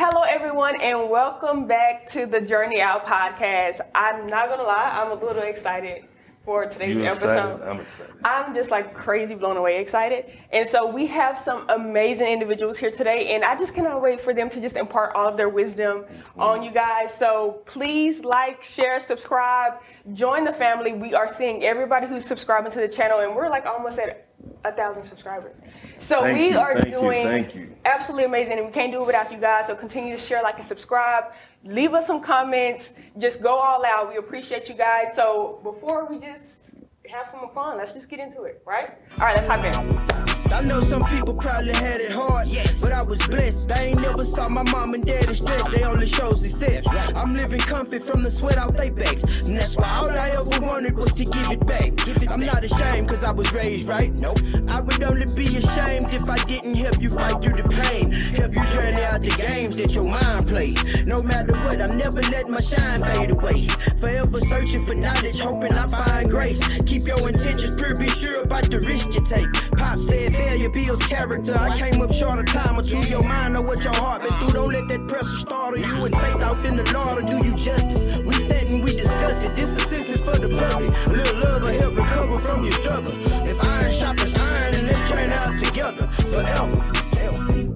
Hello, everyone, and welcome back to the Journey Out podcast. I'm not going to lie, I'm a little excited for today's episode. I'm excited. I'm just like crazy blown away excited. And so we have some amazing individuals here today, and I just cannot wait for them to just impart all of their wisdom on you guys. So please like, share, subscribe, join the family. We are seeing everybody who's subscribing to the channel, and we're like almost at 1,000 subscribers. So we are doing absolutely amazing, and we can't do it without you guys. So continue to share, like, and subscribe. Leave us some comments. Just go all out. We appreciate you guys. So before we just have some fun, let's just get into it, right? All right, let's hop in. I know some people probably had it hard, but I was blessed. I ain't never saw my mom and dad in stress. They only shows success. I'm living comfy from the sweat out they backs. And that's why all I ever wanted was to give it back. I'm not ashamed cause I was raised right. Nope. I would only be ashamed if I didn't help you fight through the pain. Help you journey out the games that your mind played. No matter what, I'm never letting my shine fade away. Forever searching for knowledge, hoping I find grace. Keep your intentions pure, be sure about the risk you take. Pop said failure builds character. I came up short a time or two. Your mind know what your heart been through. Don't let that pressure startle you, and faith out in the Lord will do you justice. We sat and we discuss it. This assistance for the public. A little love will help recover from your struggle. If iron sharpens iron, and let's turn out together forever.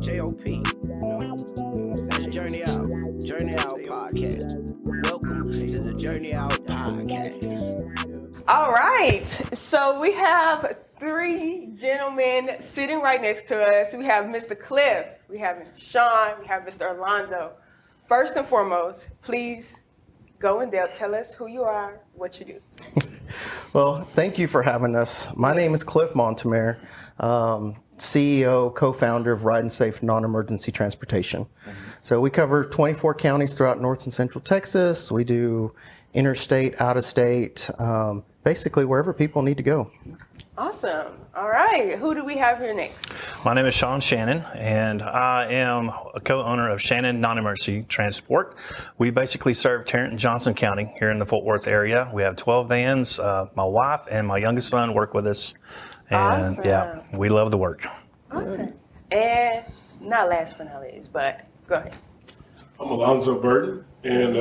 J.O.P. That's Journey Out. Journey Out Podcast. Welcome to the Journey Out Podcast. All right. So we have three gentlemen sitting right next to us. We have Mr. Cliff, we have Mr. Shawn, we have Mr. Alonzo. First and foremost, please go in depth. Tell us who you are, what you do. Well, thank you for having us. My name is Cliff Montemayor, CEO, co-founder of Ride and Safe Non-Emergency Transportation. So we cover 24 counties throughout North and Central Texas. We do interstate, out of state, basically wherever people need to go. Awesome. All right. Who do we have here next? My name is Shawn Shannon, and I am a co-owner of Shannon Non-Emergency Transport. We basically serve Tarrant and Johnson County here in the Fort Worth area. We have 12 vans. My wife and my youngest son work with us, and yeah, we love the work. Awesome. And not last but not least, but go ahead. I'm Alonzo Burton, and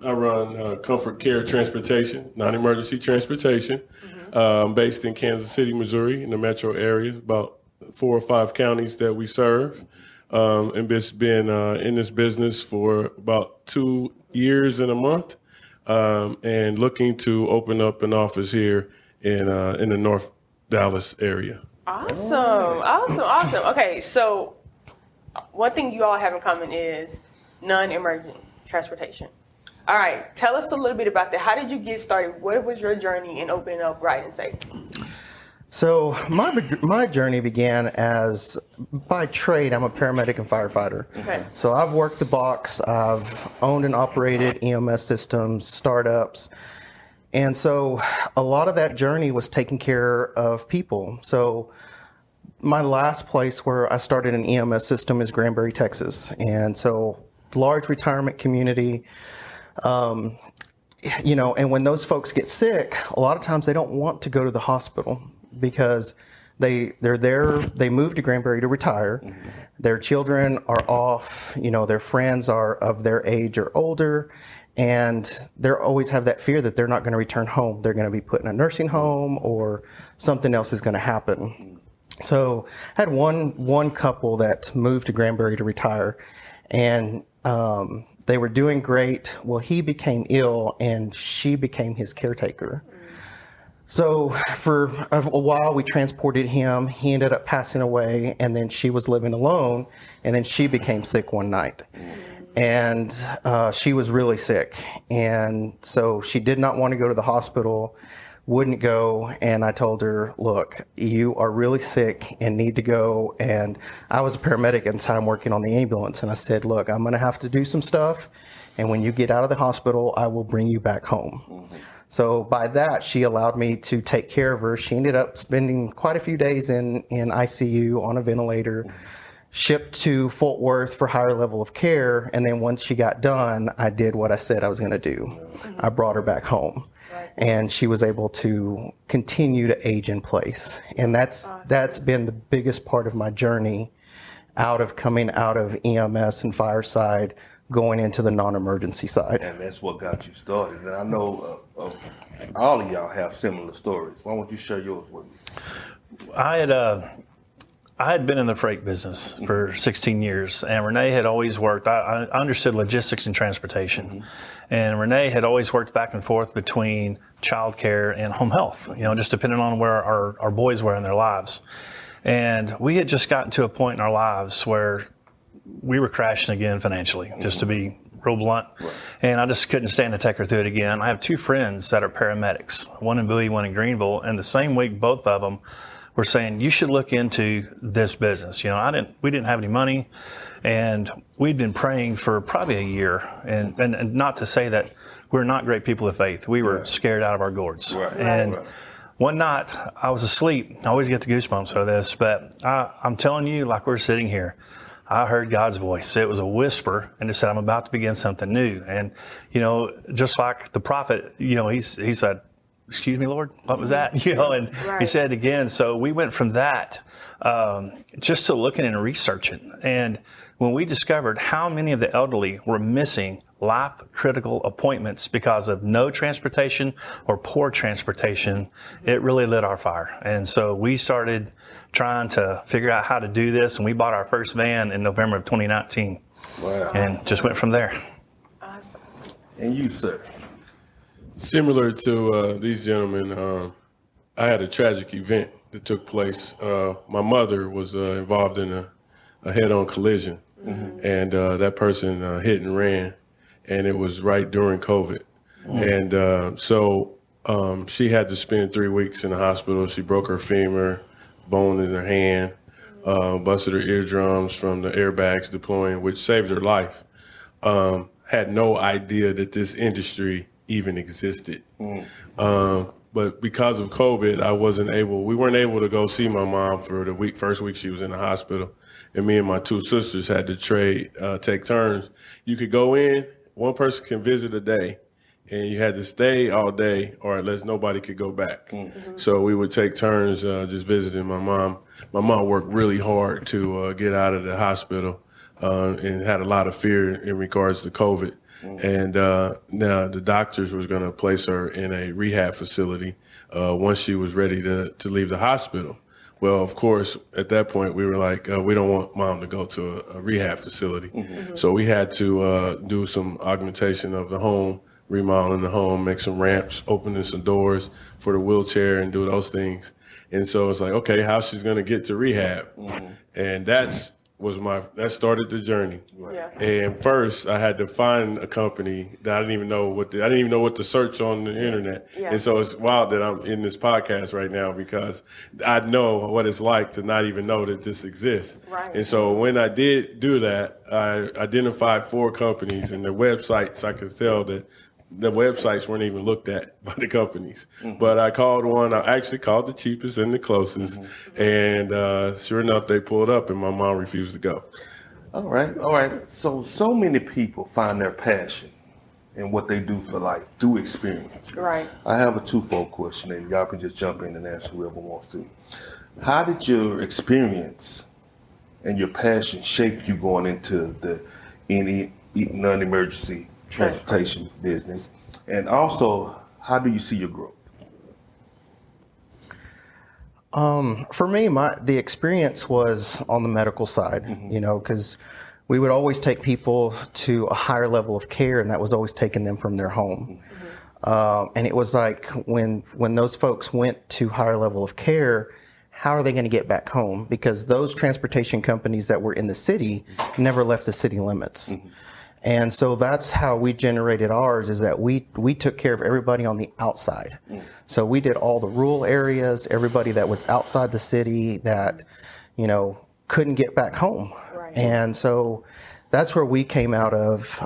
I run Comfort Care Transportation, Non-Emergency Transportation. I'm based in Kansas City, Missouri, in the metro areas, about 4 or 5 counties that we serve. And just been in this business for about 2 years and a month, and looking to open up an office here in the North Dallas area. Awesome. Okay, so one thing you all have in common is non-emergent transportation. All right, tell us a little bit about that. How did you get started? What was your journey in opening up Ride and Safe? So my journey began as, by trade, I'm a paramedic and firefighter. Okay. So I've worked the box, I've owned and operated EMS systems, startups. And so a lot of that journey was taking care of people. So my last place where I started an EMS system is Granbury, Texas. And so large retirement community. And when those folks get sick, a lot of times they don't want to go to the hospital because they're there, they moved to Granbury to retire. Their children are off, their friends are of their age or older, and they always have that fear that they're not going to return home. They're going to be put in a nursing home or something else is going to happen. So I had one couple that moved to Granbury to retire, and they were doing great. Well, he became ill and she became his caretaker. So for a while we transported him. He ended up passing away, and then she was living alone, and then she became sick one night. And she was really sick. And so she did not want to go to the hospital, wouldn't go. And I told her, look, you are really sick and need to go. And I was a paramedic at the time working on the ambulance. And I said, look, I'm going to have to do some stuff. And when you get out of the hospital, I will bring you back home. So by that, she allowed me to take care of her. She ended up spending quite a few days in ICU on a ventilator, shipped to Fort Worth for higher level of care. And then once she got done, I did what I said I was going to do. I brought her back home. And she was able to continue to age in place. And that's been the biggest part of my journey coming out of EMS and fireside, going into the non-emergency side. And that's what got you started. And I know all of y'all have similar stories. Why don't you share yours with me? I had been in the freight business for 16 years, and Renee had always worked. I understood logistics and transportation, and Renee had always worked back and forth between childcare and home health, just depending on where our boys were in their lives. And we had just gotten to a point in our lives where we were crashing again financially, just to be real blunt. Right. And I just couldn't stand to take her through it again. I have two friends that are paramedics, one in Bowie, one in Greenville, and the same week, both of them were saying, you should look into this business. We didn't have any money, and we'd been praying for probably a year. And not to say that we're not great people of faith. We were scared out of our gourds. Right. And one night I was asleep. I always get the goosebumps of this, but I'm telling you, like we're sitting here, I heard God's voice. It was a whisper, and it said, I'm about to begin something new. And, just like the prophet, he said, excuse me, Lord, what was that? And he said it again. So we went from that just to looking and researching. And when we discovered how many of the elderly were missing life-critical appointments because of no transportation or poor transportation, it really lit our fire. And so we started trying to figure out how to do this, and we bought our first van in November of 2019. Wow. And just went from there. Awesome. And you, sir? Similar to these gentlemen, I had a tragic event that took place. My mother was involved in a head-on collision, and that person hit and ran, and it was right during COVID. And so she had to spend 3 weeks in the hospital. She broke her femur, bone in her hand, busted her eardrums from the airbags deploying, which saved her life. Had no idea that this industry even existed. But because of COVID, we weren't able to go see my mom for the first week she was in the hospital. And me and my two sisters had to take turns. You could go in, one person can visit a day, and you had to stay all day or unless nobody could go back. So we would take turns just visiting my mom. My mom worked really hard to get out of the hospital and had a lot of fear in regards to COVID. And now the doctors was going to place her in a rehab facility once she was ready to leave the hospital. Well, of course, at that point, we were like, we don't want mom to go to a rehab facility. So we had to do some augmentation of the home, remodeling the home, make some ramps, opening some doors for the wheelchair and do those things. And so it's like, okay, how she's going to get to rehab? And that started the journey. Yeah. And first, I had to find a company that I didn't even know what to search on the internet. Yeah. And so it's wild that I'm in this podcast right now because I know what it's like to not even know that this exists. Right. And so when I did do that, I identified 4 companies, and the websites, I could tell that the websites weren't even looked at by the companies. But I called one. I actually called the cheapest and the closest. And sure enough, they pulled up, and my mom refused to go. All right. So many people find their passion in what they do for life through experience. Right. I have a twofold question, and y'all can just jump in and ask whoever wants to. How did your experience and your passion shape you going into the non-emergency transportation business? And also, how do you see your growth? For me, the experience was on the medical side, because we would always take people to a higher level of care, and that was always taking them from their home. And it was like when those folks went to higher level of care, how are they going to get back home? Because those transportation companies that were in the city never left the city limits. And so that's how we generated ours, is that we took care of everybody on the outside. So we did all the rural areas, everybody that was outside the city that, couldn't get back home. Right. And so that's where we came out of,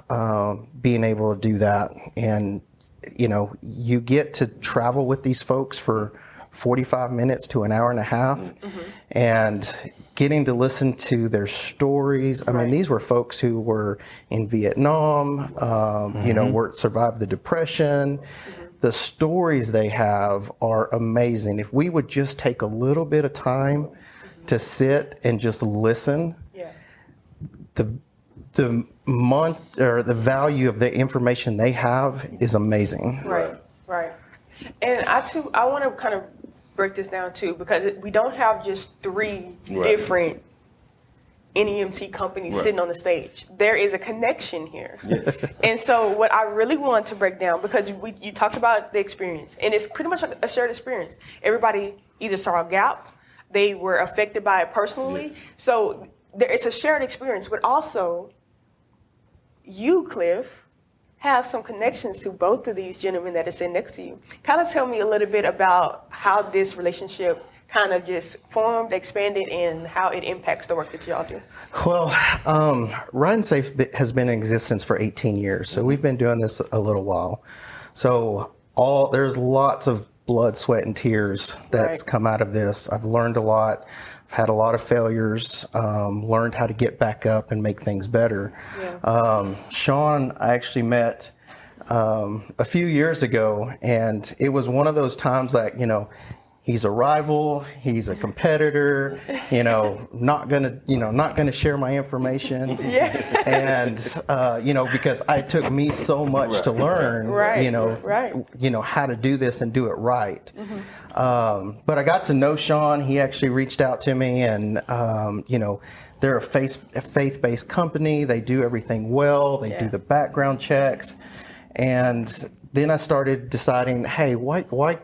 being able to do that. And, you get to travel with these folks for 45 minutes to an hour and a half, and getting to listen to their stories. I mean, these were folks who were in Vietnam, survived the Depression. The stories they have are amazing. If we would just take a little bit of time to sit and just listen, the month or the value of the information they have is amazing. Right. And I want to kind of break this down too, because we don't have just three different NEMT companies sitting on the stage. There is a connection here. Yes. And so what I really want to break down, because you talked about the experience, and it's pretty much like a shared experience. Everybody either saw a gap, they were affected by it personally. Yes. So it's a shared experience, but also you, Cliff, have some connections to both of these gentlemen that are sitting next to you. Kind of tell me a little bit about how this relationship kind of just formed, expanded, and how it impacts the work that y'all do. Well, Ride and Safe has been in existence for 18 years, so we've been doing this a little while. So there's lots of blood, sweat, and tears that's come out of this. I've learned a lot. I've had a lot of failures, learned how to get back up and make things better. Yeah. Shawn, I actually met a few years ago, and it was one of those times that, he's a rival, he's a competitor, not gonna share my information. And, because it took me so much to learn, how to do this and do it right. But I got to know Shawn. He actually reached out to me, and, they're a faith-based company. They do everything well. They do the background checks. And then I started deciding, hey, why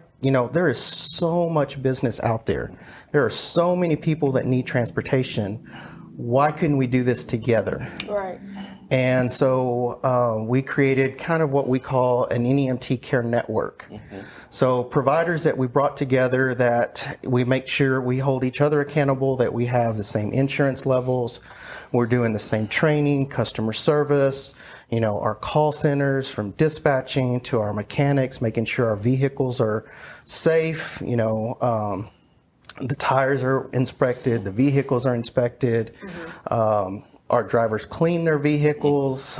there is so much business out there. There are so many people that need transportation. Why couldn't we do this together? Right. And so we created kind of what we call an NEMT care network. So providers that we brought together, that we make sure we hold each other accountable, that we have the same insurance levels, we're doing the same training, customer service, our call centers, from dispatching to our mechanics, making sure our vehicles are safe, the tires are inspected, the vehicles are inspected, our drivers clean their vehicles.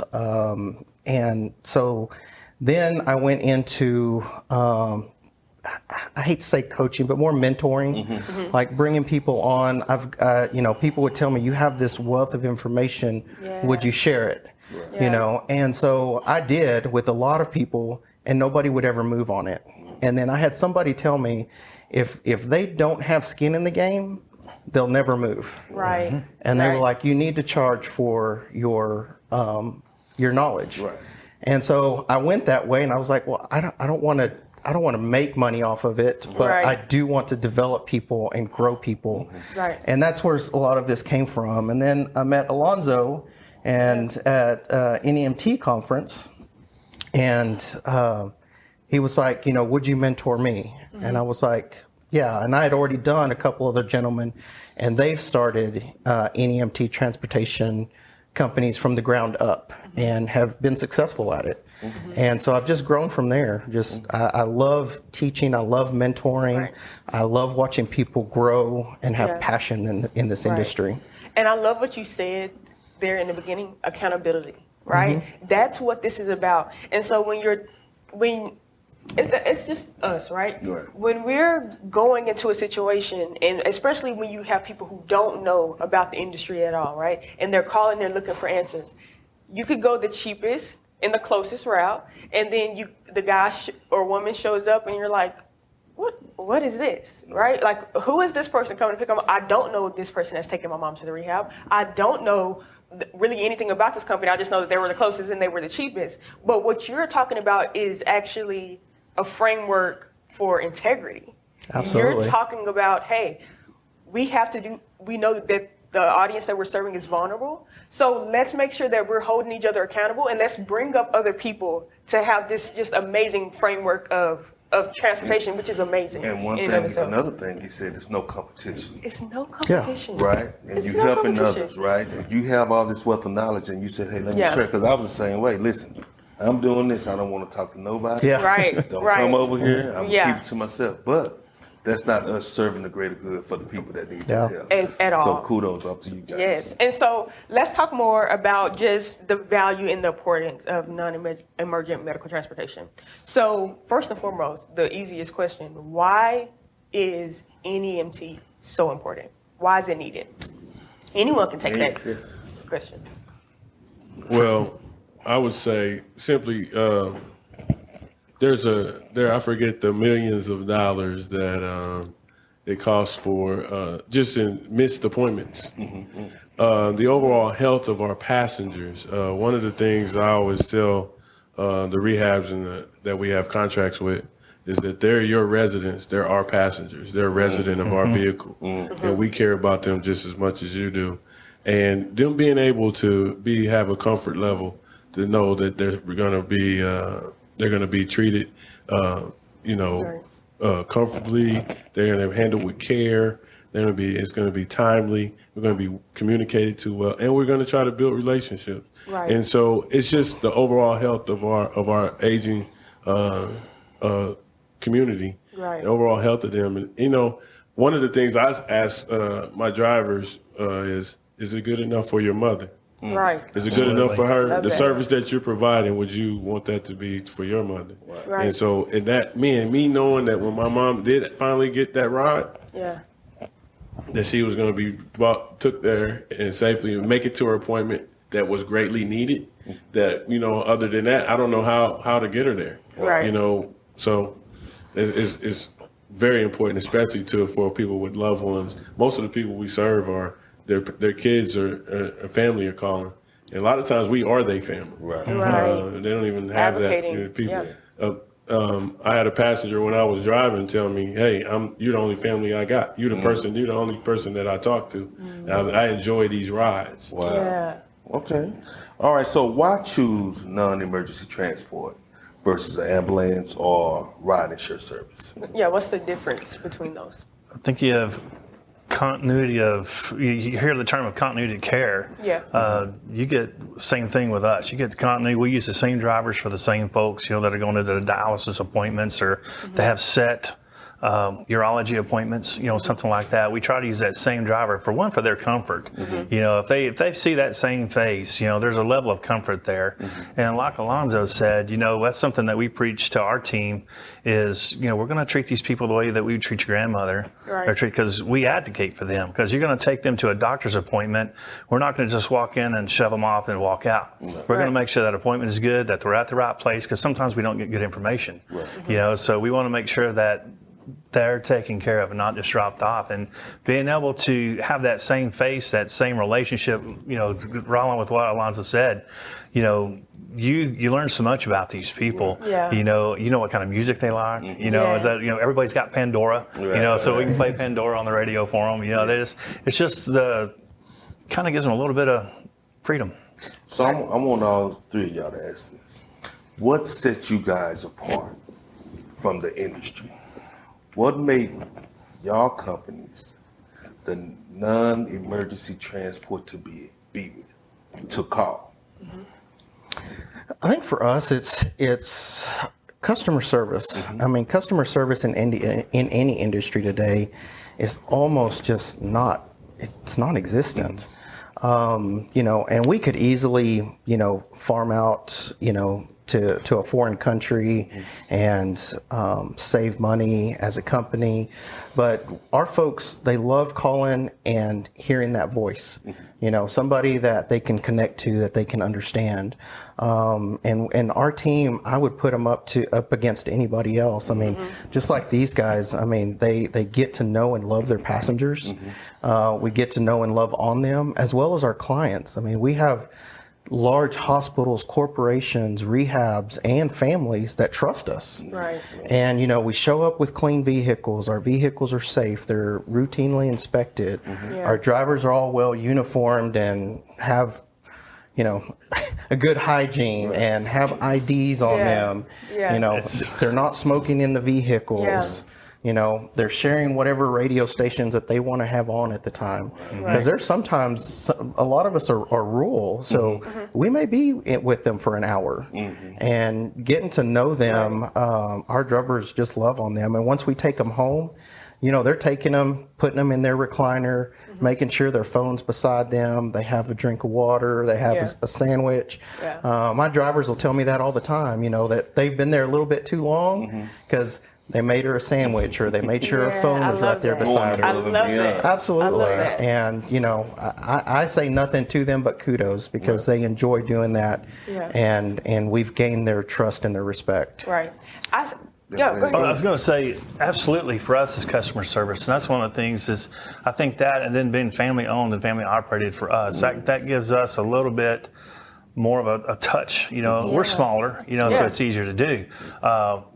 And so then I went into, I hate to say coaching, but more mentoring, like bringing people on. People would tell me, you have this wealth of information, would you share it? And so I did with a lot of people, and nobody would ever move on it. And then I had somebody tell me, if they don't have skin in the game, they'll never move. Right. And they were like, you need to charge for your knowledge. Right. And so I went that way, and I was like, well, I don't want to make money off of it, but I do want to develop people and grow people. Right. And that's where a lot of this came from. And then I met Alonzo and at NEMT conference, and he was like, would you mentor me? And I was like, yeah. And I had already done a couple other gentlemen, and they've started NEMT transportation companies from the ground up and have been successful at it. And so I've just grown from there. I love teaching. I love mentoring. I love watching people grow and have passion in this industry. And I love what you said there in the beginning, accountability, right? That's what this is about. And so it's just us, right? When we're going into a situation, and especially when you have people who don't know about the industry at all, right? And they're calling, they're looking for answers. You could go the cheapest and the closest route, and then the guy or woman shows up, and you're like, what is this, right? Like, who is this person coming to pick up? I don't know this person that's taking my mom to the rehab. I don't know really anything about this company. I just know that they were the closest and they were the cheapest. But what you're talking about is actually a framework for integrity. Absolutely. You're talking about, hey, we know that the audience that we're serving is vulnerable. So let's make sure that we're holding each other accountable, and let's bring up other people to have this just amazing framework of transportation, which is amazing. And another thing he said, there's no competition. It's no competition. Yeah. Right? And you're helping others, right? And you have all this wealth of knowledge, and you said, hey, let me try, because I was the same way. Listen, I'm doing this. I don't want to talk to nobody. Yeah. Right. Don't come over here. I'm going to keep it to myself. But that's not us serving the greater good for the people that need help. At all. So kudos up to you guys. Yes. And so let's talk more about just the value and the importance of non-emergent medical transportation. So first and foremost, the easiest question, why is NEMT so important? Why is it needed? Anyone can take that question. Well, I would say simply I forget the millions of dollars that it costs for just in missed appointments. The overall health of our passengers. One of the things I always tell the rehabs that we have contracts with is that they're your residents, they're our passengers, they're a resident of our vehicle, and we care about them just as much as you do. And them being able to have a comfort level to know that they're going to be treated, comfortably. They're going to handle with care. It's going to be timely. We're going to be communicated to well, and we're going to try to build relationships. Right. And so it's just the overall health of our aging community, Right. the overall health of them. And one of the things I ask my drivers is it good enough for your mother? Right. Is it good enough for her? Love The that. service that you're providing, would you want that to be for your mother? Right. And so, me knowing that when my mom did finally get that ride, Yeah. that she was going to be took there and safely make it to her appointment that was greatly needed. That, other than that, I don't know how to get her there. Right. So it's very important, especially for people with loved ones. Most of the people we serve are their kids or family are calling. And a lot of times we are their family. Right. Right. They don't even have Advocating, that. People. yeah. I had a passenger when I was driving tell me, "Hey, you're the only family I got. You're the only person that I talk to. I enjoy these rides." Wow. Yeah. Okay. All right. So why choose non-emergency transport versus an ambulance or ride share service? Yeah. What's the difference between those? I think you have continuity of, you hear the term of continuity of care. Yeah. You get same thing with us. You get the continuity. We use the same drivers for the same folks, that are going to the dialysis appointments or they have set urology appointments, something like that. We try to use that same driver for their comfort. If they see that same face, there's a level of comfort there. And like Alonzo said, that's something that we preach to our team is, we're going to treat these people the way that we would treat your grandmother, Right. because we advocate for them, because you're going to take them to a doctor's appointment. We're not going to just walk in and shove them off and walk out. We're going to make sure that appointment is good, that they're at the right place, because sometimes we don't get good information. So we want to make sure that they're taken care of and not just dropped off, and being able to have that same face, that same relationship, rolling with what Alonzo said, you learn so much about these people. Yeah. You know what kind of music they like. That everybody's got Pandora. So we can play Pandora on the radio for them. It's just kind of gives them a little bit of freedom. So I want all three of y'all to ask this. What set you guys apart from the industry? What made y'all companies the non-emergency transport to be with, to call? I think for us, it's customer service. I mean, customer service in any industry today is almost just it's non-existent. And we could easily, farm out, to a foreign country and save money as a company. But our folks, they love calling and hearing that voice, somebody that they can connect to, that they can understand. And our team, I would put them up against anybody else. I mean, just like these guys, I mean, they get to know and love their passengers. We get to know and love on them, as well as our clients. I mean, we have large hospitals, corporations, rehabs, and families that trust us. Right. And, we show up with clean vehicles. Our vehicles are safe. They're routinely inspected. Yeah. Our drivers are all well uniformed and have, a good hygiene and have IDs on them. Yeah. They're not smoking in the vehicles. They're sharing whatever radio stations that they want to have on at the time. Because there's sometimes, a lot of us are rural, so we may be with them for an hour. And getting to know them, our drivers just love on them. And once we take them home, they're taking them, putting them in their recliner, making sure their phone's beside them. They have a drink of water. They have a sandwich. Yeah. My drivers will tell me that all the time, that they've been there a little bit too long because They made her a sandwich, or they made sure her phone I was love right there that. beside her. I love that. Absolutely. I love that. And, you know, I say nothing to them but kudos, because they enjoy doing that. Yeah. And we've gained their trust and their respect. Right. Go ahead. I was going to say, absolutely, for us is customer service. And that's one of the things is, I think that, and then being family owned and family operated for us, that gives us a little bit more of a touch. You know, we're smaller, you know, so it's easier to do.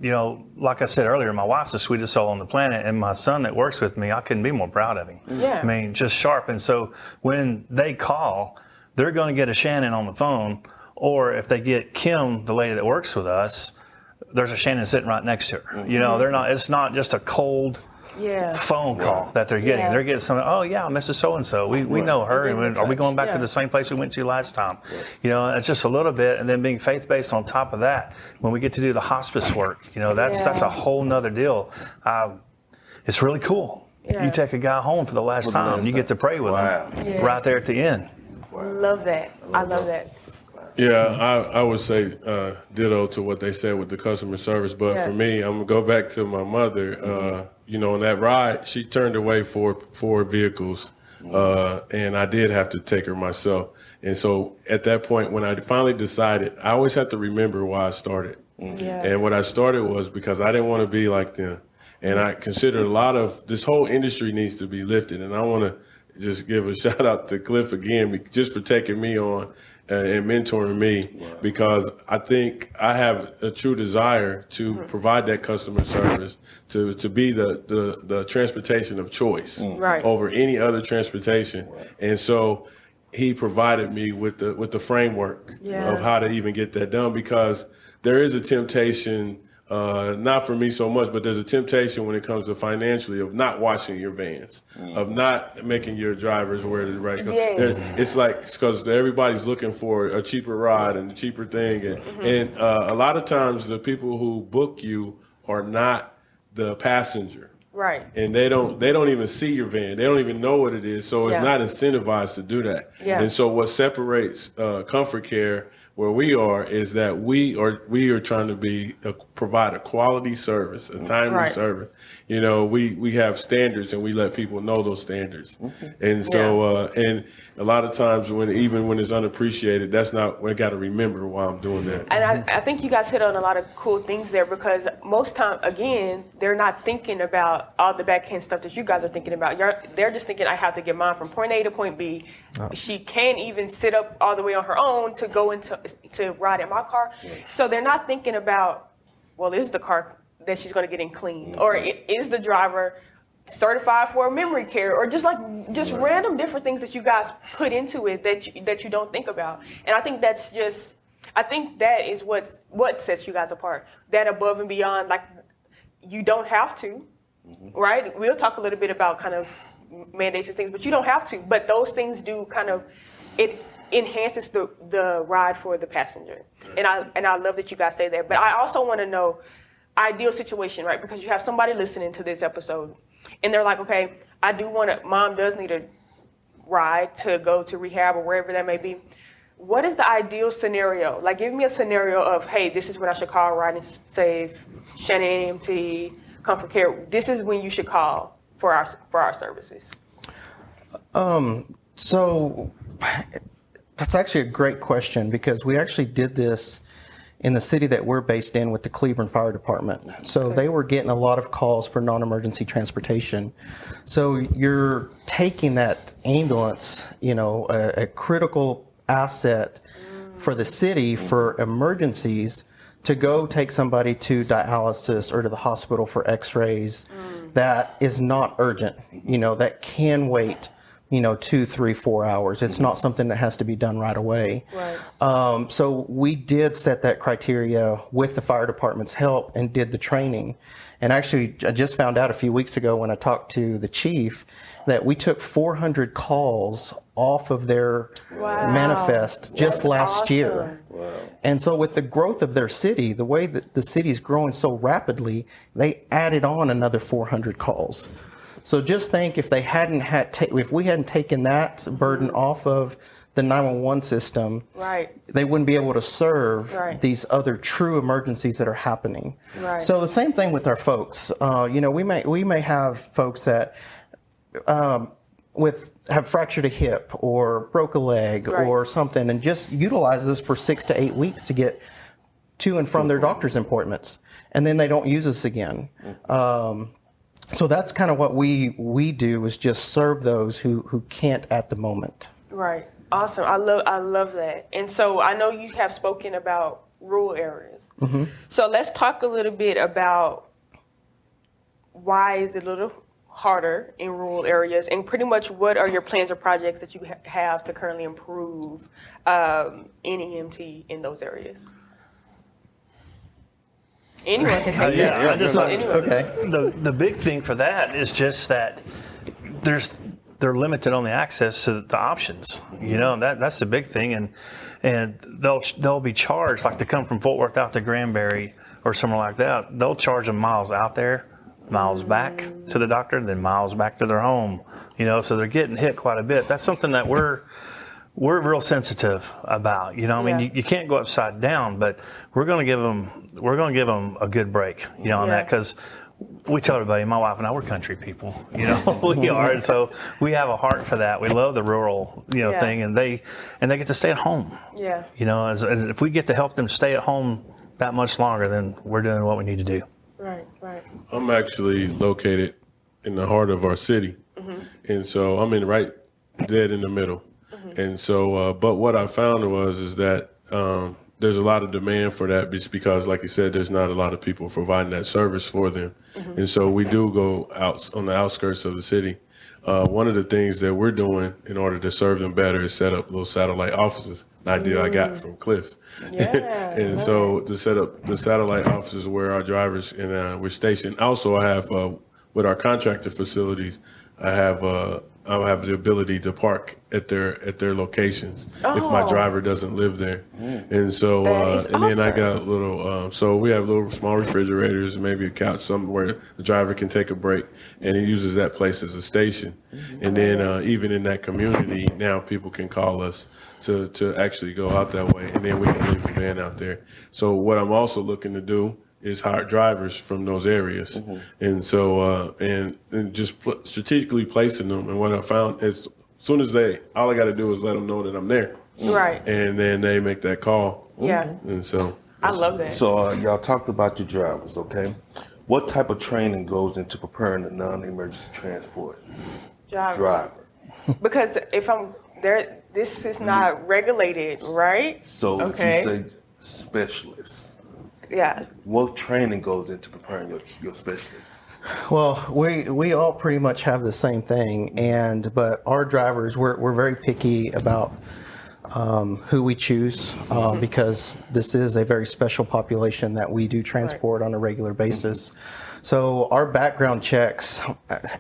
You know, like I said earlier, my wife's the sweetest soul on the planet, and my son that works with me, I couldn't be more proud of him. Yeah. I mean, just sharp. And so when they call, they're going to get a Shannon on the phone, or if they get Kim, the lady that works with us, there's a Shannon sitting right next to her. You know, it's not just a cold phone call that they're getting. Yeah. They're getting something, oh yeah, Mrs. So-and-so, we know her, and are we going back to the same place we went to last time? You know, it's just a little bit, and then being faith-based on top of that, when we get to do the hospice work, you know, that's a whole nother deal. It's really cool. Yeah. You take a guy home for the last time, you get to pray with him right there at the end. Love that. I love that. Yeah, I would say ditto to what they said with the customer service. But for me, I'm going to go back to my mother. You know, on that ride, she turned away four vehicles, and I did have to take her myself. And so at that point, when I finally decided, I always have to remember why I started. Yeah. And what I started was because I didn't want to be like them. And I consider a lot of this whole industry needs to be lifted. And I want to just give a shout out to Cliff again, just for taking me on and mentoring me, because I think I have a true desire to provide that customer service, to be the transportation of choice over any other transportation. And so he provided me with the framework of how to even get that done, because there is a temptation, not for me so much, but there's a temptation when it comes to financially of not washing your vans, of not making your drivers wear the right. It's like, because everybody's looking for a cheaper ride and a cheaper thing. And a lot of times the people who book you are not the passenger. Right. And they don't even see your van. They don't even know what it is. So it's not incentivized to do that. Yeah. And so what separates Comfort Care where we are is that we are trying to provide a quality service, a timely service. You know, we have standards, and we let people know those standards. And so and a lot of times when it's unappreciated, that's not, we got to remember why I'm doing that. And I think you guys hit on a lot of cool things there, because most time, again, they're not thinking about all the back-end stuff that you guys are thinking about. They're just thinking, I have to get mine from point A to point B. She can't even sit up all the way on her own to go to ride in my car. So they're not thinking about, well, is the car that she's going to get in clean? Or is the driver certified for memory care, or just random different things that you guys put into it that you don't think about. And I think that is what sets you guys apart. That above and beyond, like, you don't have to, right? We'll talk a little bit about kind of mandates and things, but you don't have to. But those things do kind of, it enhances the ride for the passenger. And I love that you guys say that. But I also want to know, ideal situation, right? Because you have somebody listening to this episode, and they're like, okay, mom does need a ride to go to rehab or wherever that may be. What is the ideal scenario? Like, give me a scenario of, hey, this is when I should call Ride and Save, Shannon NEMT, Comfort Care. This is when you should call for our services. So that's actually a great question, because we actually did this in the city that we're based in with the Cleveland Fire Department. So they were getting a lot of calls for non-emergency transportation. So you're taking that ambulance, you know, a critical asset for the city for emergencies, to go take somebody to dialysis or to the hospital for x-rays that is not urgent, you know, that can wait, you know, 2, 3, 4 hours. It's not something that has to be done right away. Right. So we did set that criteria with the fire department's help and did the training. And actually, I just found out a few weeks ago when I talked to the chief that we took 400 calls off of their manifest just last year. Wow. And so with the growth of their city, the way that the city's growing so rapidly, they added on another 400 calls. So just think, if they hadn't if we hadn't taken that burden off of the 911 system, Right. they wouldn't be able to serve Right. these other true emergencies that are happening. Right. So the same thing with our folks. We may have folks that have fractured a hip or broke a leg Right. or something, and just utilize us for 6 to 8 weeks to get to and from their doctor's appointments, and then they don't use us again. So that's kind of what we do, is just serve those who can't at the moment. Right. Awesome. I love that. And so I know you have spoken about rural areas. Mm-hmm. So let's talk a little bit about why is it a little harder in rural areas, and pretty much what are your plans or projects that you have to currently improve NEMT in those areas? Anyone can take that. Yeah, I just Anyone. Okay. the big thing for that is just that they're limited on the access to the options. That's the big thing, and they'll be charged, like to come from Fort Worth out to Granbury or somewhere like that. They'll charge them miles out there, miles back to the doctor, then miles back to their home. So they're getting hit quite a bit. That's something that we're real sensitive about. I mean, Yeah. you can't go upside down, but we're going to give them a good break, on that, because we tell everybody, my wife and I, we're country people, we are. And so we have a heart for that. We love the rural, Yeah. thing, and they get to stay at home. Yeah. As if we get to help them stay at home that much longer, then we're doing what we need to do. Right. Right. I'm actually located in the heart of our city, and so I'm right dead in the middle. And so, but what I found is that there's a lot of demand for that, just because, like you said, there's not a lot of people providing that service for them. And so we do go out on the outskirts of the city. One of the things that we're doing in order to serve them better is set up little satellite offices. An idea I got from Cliff. Yeah. And so to set up the satellite offices where our drivers and we're stationed. Also, I have with our contractor facilities, I have the ability to park at their locations if my driver doesn't live there. And so That is and then I awesome. got little so we have little small refrigerators and maybe a couch somewhere the driver can take a break, and he uses that place as a station. And then even in that community now, people can call us to actually go out that way, and then we can leave the van out there. So what I'm also looking to do is hire drivers from those areas, and so and just strategically placing them. And what I found is, as soon as all I got to do is let them know that I'm there, Right. and then they make that call. Yeah. And so I love that. So y'all talked about your drivers, okay? What type of training goes into preparing a non-emergency transport driver? Because if I'm there, this is not regulated, right? So Okay. if you say specialists, Yeah. what training goes into preparing your specialists? Well, we all pretty much have the same thing, but our drivers, we're very picky about who we choose, because this is a very special population that we do transport on a regular basis. So our background checks,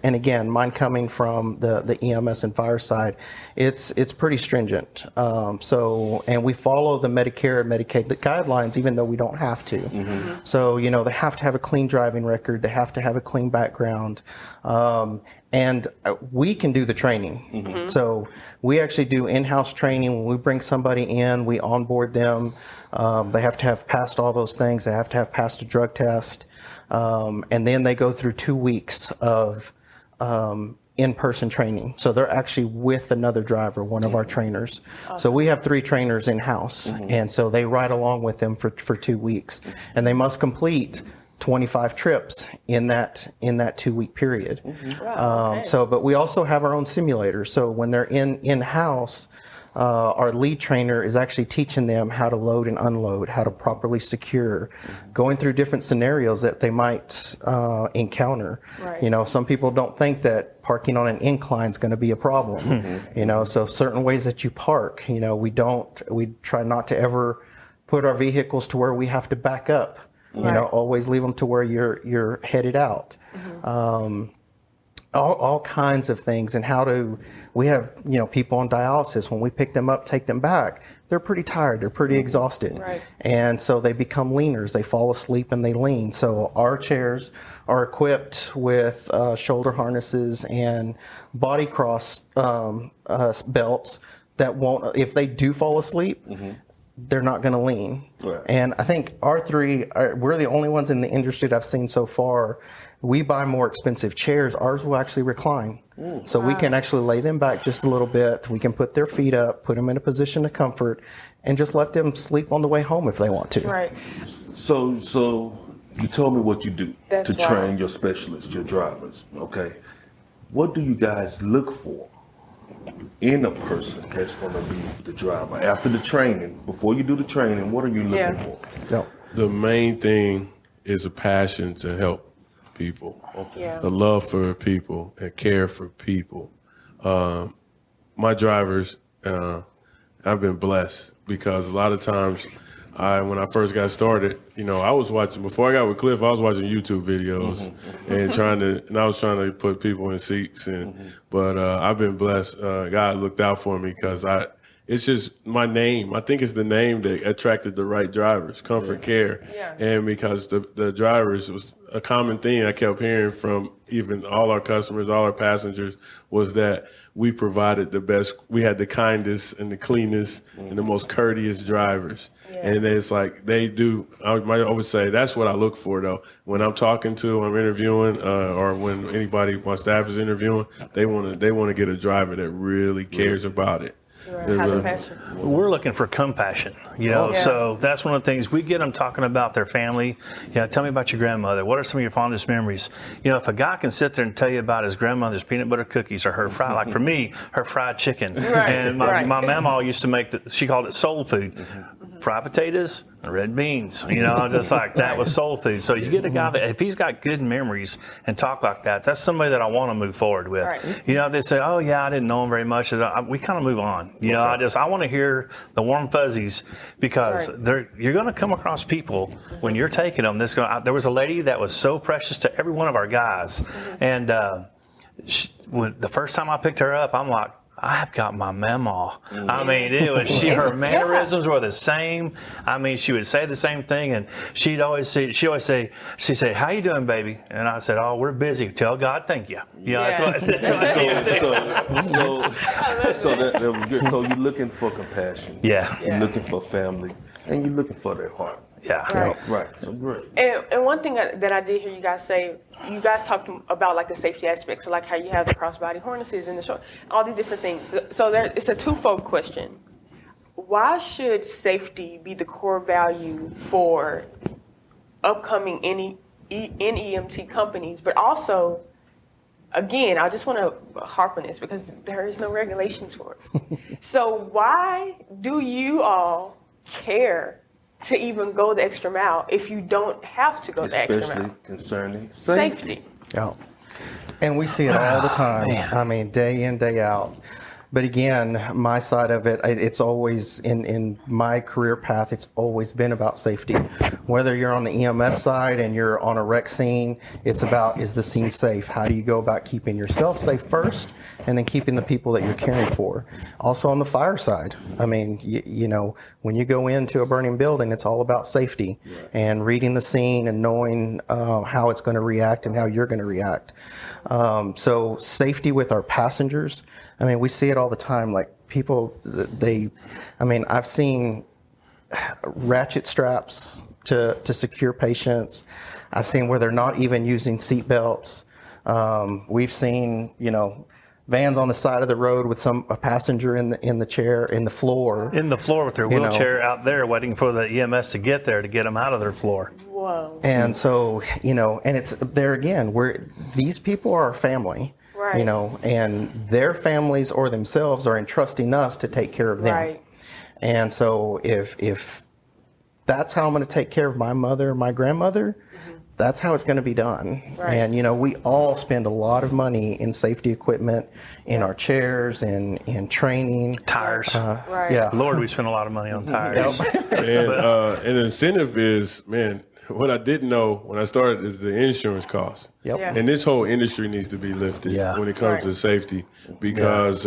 and again, mine coming from the EMS and fire side, it's pretty stringent. And we follow the Medicare and Medicaid guidelines, even though we don't have to. So, they have to have a clean driving record. They have to have a clean background. And we can do the training. So we actually do in-house training. When we bring somebody in, we onboard them. They have to have passed all those things. They have to have passed a drug test. And then they go through 2 weeks of in-person training. So they're actually with another driver, one of our trainers. So we have 3 trainers in-house. And so they ride along with them for 2 weeks. And they must complete 25 trips in that 2-week period. But we also have our own simulator. So when they're in-house, our lead trainer is actually teaching them how to load and unload, how to properly secure, going through different scenarios that they might encounter. Right. Some people don't think that parking on an incline is going to be a problem. So certain ways that you park, we try not to ever put our vehicles to where we have to back up. Always leave them to where you're headed out. All kinds of things. And we have, people on dialysis, when we pick them up, take them back, they're pretty tired, they're pretty exhausted. Right. And so they become leaners, they fall asleep and they lean. So our chairs are equipped with shoulder harnesses and body cross belts that won't, if they do fall asleep, they're not going to lean. Right. And I think we're the only ones in the industry that I've seen so far. We buy more expensive chairs. Ours will actually recline. So we can actually lay them back just a little bit. We can put their feet up, put them in a position of comfort, and just let them sleep on the way home if they want to. Right. So you told me what you do That's to train your specialists, your drivers. Okay. What do you guys look for in a person that's going to be the driver after the training? Before you do the training, what are you looking for? Yep. The main thing is a passion to help people, Yeah. a love for people and care for people. My drivers, I've been blessed because a lot of times when I first got started, I was watching, before I got with Cliff, I was watching YouTube videos and I was trying to put people in seats. But I've been blessed. God looked out for me because it's just my name. I think it's the name that attracted the right drivers, Comfort Care. Yeah. And because the drivers was a common thing I kept hearing from even all our customers, all our passengers, was that we provided the best, we had the kindest and the cleanest and the most courteous drivers. Yeah. And it's like they do, I might always say, that's what I look for though. When I'm talking to, I'm interviewing, or when anybody, my staff is interviewing, they want to get a driver that really cares about it. Has a passion. We're looking for compassion, so that's one of the things we get them talking about their family. Tell me about your grandmother. What are some of your fondest memories? If a guy can sit there and tell you about his grandmother's peanut butter cookies or her fried, like for me, her fried chicken. Right, And my mama used to make, she called it soul food. Fried potatoes and red beans, just like that was soul food. So you get a guy that, if he's got good memories and talk like that, that's somebody that I want to move forward with. Right. They say, oh yeah, I didn't know him very much. We kind of move on. I want to hear the warm fuzzies because you're going to come across people when you're taking them. There was a lady that was so precious to every one of our guys. And the first time I picked her up, I'm like, I've got my mama. I mean, it was her mannerisms were the same. I mean, she would say the same thing, and she'd say, "How you doing, baby?" And I said, "Oh, we're busy. Tell God thank you." That's what. So that was good. So you're looking for compassion. Yeah. You're looking for family, and you're looking for their heart. Yeah. Right. So great. And one thing that I did hear you guys say, you guys talked about like the safety aspects, so like how you have the crossbody harnesses and the short, all these different things. So it's a twofold question. Why should safety be the core value for upcoming NEMT companies? But also, again, I just want to harp on this because there is no regulations for it. So why do you all care to even go the extra mile if you don't have to go the extra mile? Especially concerning Safety. Yeah. And we see it all the time. I mean, day in, day out. But again, my side of it, it's always, in my career path, it's always been about safety. Whether you're on the EMS side and you're on a wreck scene, it's about, is the scene safe? How do you go about keeping yourself safe first and then keeping the people that you're caring for? Also on the fire side, I mean, when you go into a burning building, it's all about safety and reading the scene and knowing how it's going to react and how you're going to react. So safety with our passengers, I mean, we see it all the time. Like people, I've seen ratchet straps to secure patients. I've seen where they're not even using seat belts. We've seen, vans on the side of the road with a passenger in the chair, in the floor. In the floor with their wheelchair out there waiting for the EMS to get there to get them out of their floor. Whoa. And so, and it's there again, these people are our family. Right. And their families or themselves are entrusting us to take care of them. Right. And so if that's how I'm going to take care of my mother, my grandmother, that's how it's going to be done. Right. And, we all spend a lot of money in safety equipment, in our chairs, in training. Tires. Right. Yeah. Lord, we spend a lot of money on tires. And an incentive is, what I didn't know when I started is the insurance cost. Yep. Yeah. And this whole industry needs to be lifted when it comes to safety, because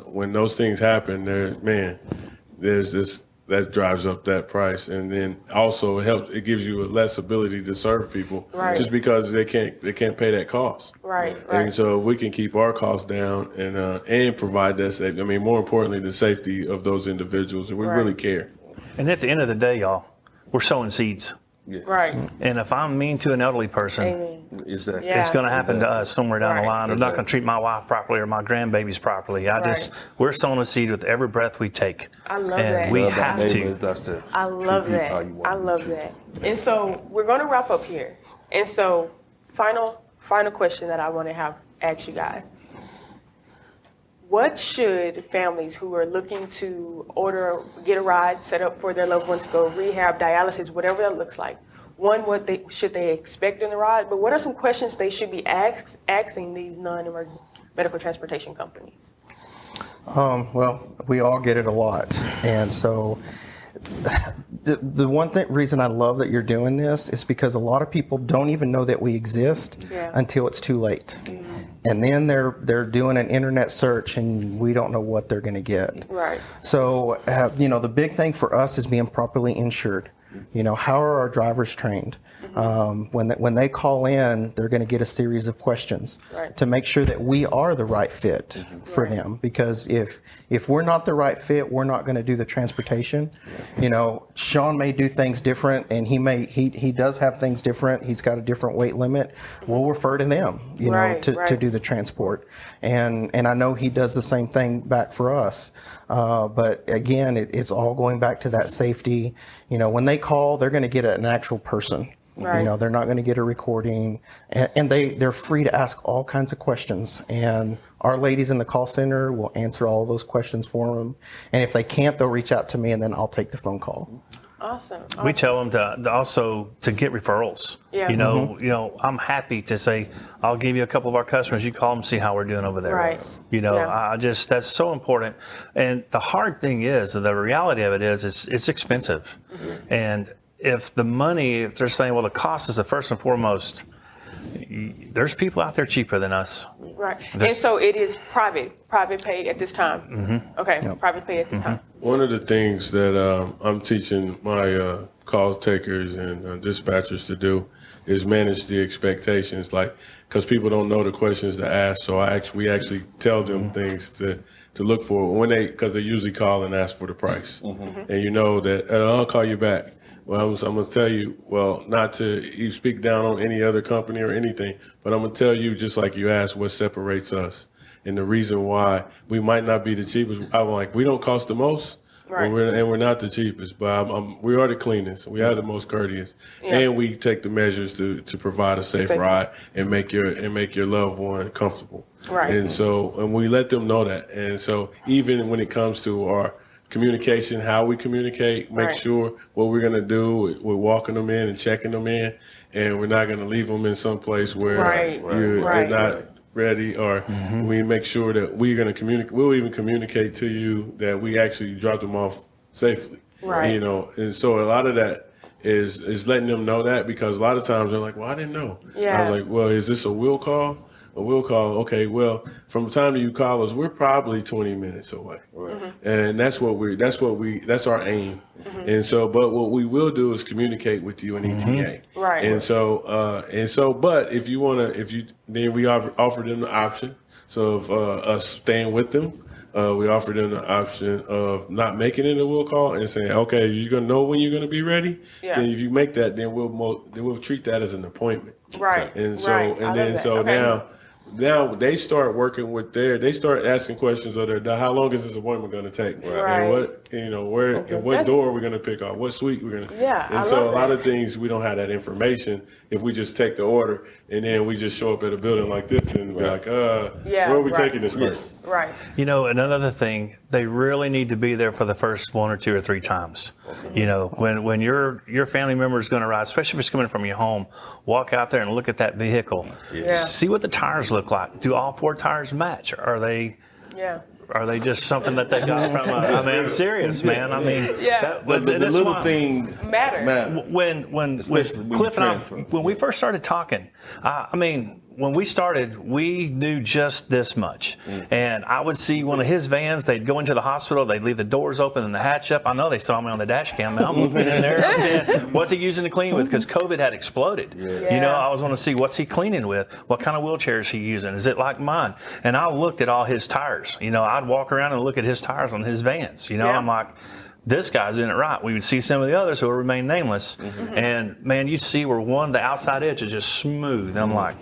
when those things happen, there's this that drives up that price, and then also it gives you a less ability to serve people, just because they can't pay that cost. Right. And so if we can keep our costs down and provide that safety, I mean, more importantly, the safety of those individuals, and we really care. And at the end of the day, y'all, we're sowing seeds. Yes. Right. And if I'm mean to an elderly person, Amen. Exactly. Yeah. it's going to happen to us somewhere down the line. I'm not going to treat my wife properly or my grandbabies properly. We're sowing a seed with every breath we take. I love and that. we Love thy have neighbor to. as thyself. I love Treat people that. how you want I to be love treated. that. And so we're going to wrap up here. And so final question that I want to ask you guys. What should families who are looking to get a ride set up for their loved one to go rehab, dialysis, whatever that looks like? One, what should they expect in the ride? But what are some questions they should be asking these non-emergent medical transportation companies? Well, we all get it a lot. And so the one reason I love that you're doing this is because a lot of people don't even know that we exist until it's too late. And then they're doing an internet search and we don't know what they're going to get. Right. So, the big thing for us is being properly insured. How are our drivers trained? When they call in, they're going to get a series of questions to make sure that we are the right fit for them. Because if we're not the right fit, we're not going to do the transportation. Shawn may do things different, and he does have things different. He's got a different weight limit. We'll refer to them, to do the transport. And I know he does the same thing back for us. But again, it's all going back to that safety. When they call, they're going to get an actual person. Right. They're not going to get a recording, and they're free to ask all kinds of questions. And our ladies in the call center will answer all those questions for them. And if they can't, they'll reach out to me, and then I'll take the phone call. Awesome. We tell them to also to get referrals. Yeah. I'm happy to say, I'll give you a couple of our customers. You call them, see how we're doing over there. Right. That's so important. And the hard thing is, the reality of it is, it's expensive. And if they're saying, well, the cost is the first and foremost, there's people out there cheaper than us. Right. And so it is private pay at this time. Okay. Yep. Private pay at this time. One of the things that I'm teaching my call takers and dispatchers to do is manage the expectations, because people don't know the questions to ask. So we actually tell them things to look for because they usually call and ask for the price. And that I'll call you back. Well, I'm going to tell you, not to you speak down on any other company or anything, but I'm going to tell you, just like you asked, what separates us. And the reason why we might not be the cheapest, I'm like, we don't cost the most, and we're not the cheapest, but we are the cleanest. We are the most courteous, and we take the measures to provide a safe ride and make your loved one comfortable. Right. And we let them know that. And so even when it comes to our communication, how we communicate, make sure what we're going to do, we're walking them in and checking them in, and we're not going to leave them in some place where they're not ready, or we make sure that we're going to communicate. We'll even communicate to you that we actually dropped them off safely. Right. And so a lot of that is letting them know that, because a lot of times they're like, well, I didn't know. Yeah. I was like, well, is this a will call? A will call. Okay, well, from the time that you call us, we're probably 20 minutes away. Right. And that's our aim. And so, but what we will do is communicate with you in ETA. Right. And so, but if you want to, then we offer them the option. So of us staying with them, we offer them the option of not making it a will call and saying, okay, you're going to know when you're going to be ready. Yeah. Then if you make that, then we'll treat that as an appointment. Right. And so, now they start working with they start asking questions of how long is this appointment going to take? Right. And what door are we going to pick off? What suite we're going to? Yeah. And so a lot of things we don't have that information if we just take the order and then we just show up at a building like this and be like, where are we taking this person? Right. Another thing, they really need to be there for the first 1 or 2 or 3 times. When your family member is going to ride, especially if it's coming from your home, walk out there and look at that vehicle. Yeah. See what the tires look like. Do all 4 tires match? Are they just something that they got from I'm serious, man. I mean, the little things matter. When Cliff and I, when we first started talking, when we started, we knew just this much. And I would see one of his vans, they'd go into the hospital, they'd leave the doors open and the hatch up. I know they saw me on the dash cam. I'm looking in there, I'm saying, what's he using to clean with? Because COVID had exploded. You know, I was want to see what's he cleaning with? What kind of wheelchair is he using? Is it like mine? And I looked at all his tires. You know, I'd walk around and look at his tires on his vans. You know, I'm like, this guy's doing it right. We would see some of the others who would remain nameless. And man, you see where the outside edge is just smooth. I'm like,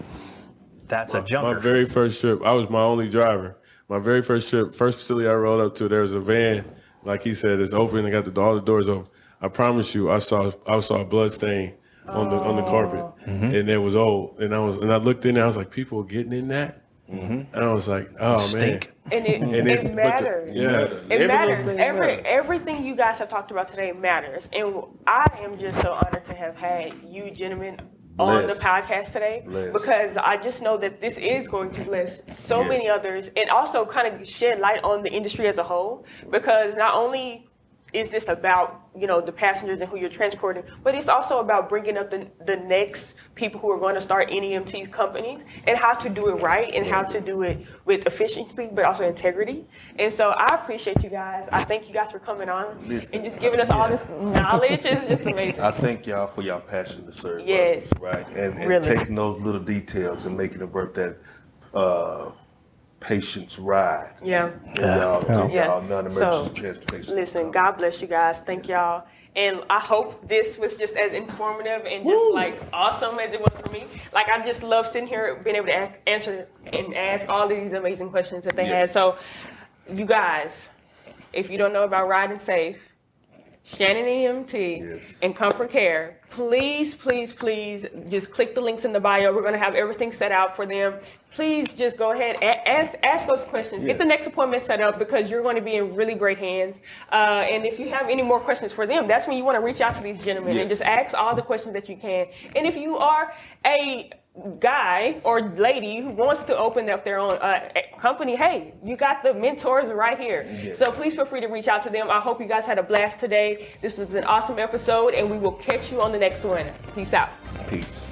that's a junker. My very first trip, I was my only driver. My very first trip, first facility I rolled up to, there was a van, like he said, it's open. They got all the doors open. I promise you, I saw a blood stain on the carpet, and it was old. And I looked in there, I was like, people are getting in that. And I was like, oh Stink. man. And it matters. It matters. Everything you guys have talked about today matters. And I am just so honored to have had you gentlemen on the podcast today, because I just know that this is going to bless so many others, and also kind of shed light on the industry as a whole, because not only is this about, you know, the passengers and who you're transporting, but it's also about bringing up the next people who are going to start NEMT companies and how to do it right and how to do it with efficiency, but also integrity. And so I appreciate you guys. I thank you guys for coming on and just giving us all this knowledge. It's just amazing. I thank y'all for y'all passion to serve Yes. others, right? And Really. taking those little details and making it worth that patience ride. Yeah. And y'all Yeah. non-emergency So, transportation. Listen, God bless you guys. Thank y'all. And I hope this was just as informative and just like awesome as it was for me. Like, I just love sitting here, being able to answer and ask all of these amazing questions that they had. So, you guys, if you don't know about Riding Safe, Shannon NEMT and Comfort Care, please, please, please just click the links in the bio. We're going to have everything set out for them. Please just go ahead and ask those questions. Get the next appointment set up, because you're going to be in really great hands. And if you have any more questions for them, that's when you want to reach out to these gentlemen and just ask all the questions that you can. And if you are a guy or lady who wants to open up their own company, hey, you got the mentors right here. So please feel free to reach out to them. I hope you guys had a blast today. This was an awesome episode, and we will catch you on the next one. Peace out. Peace.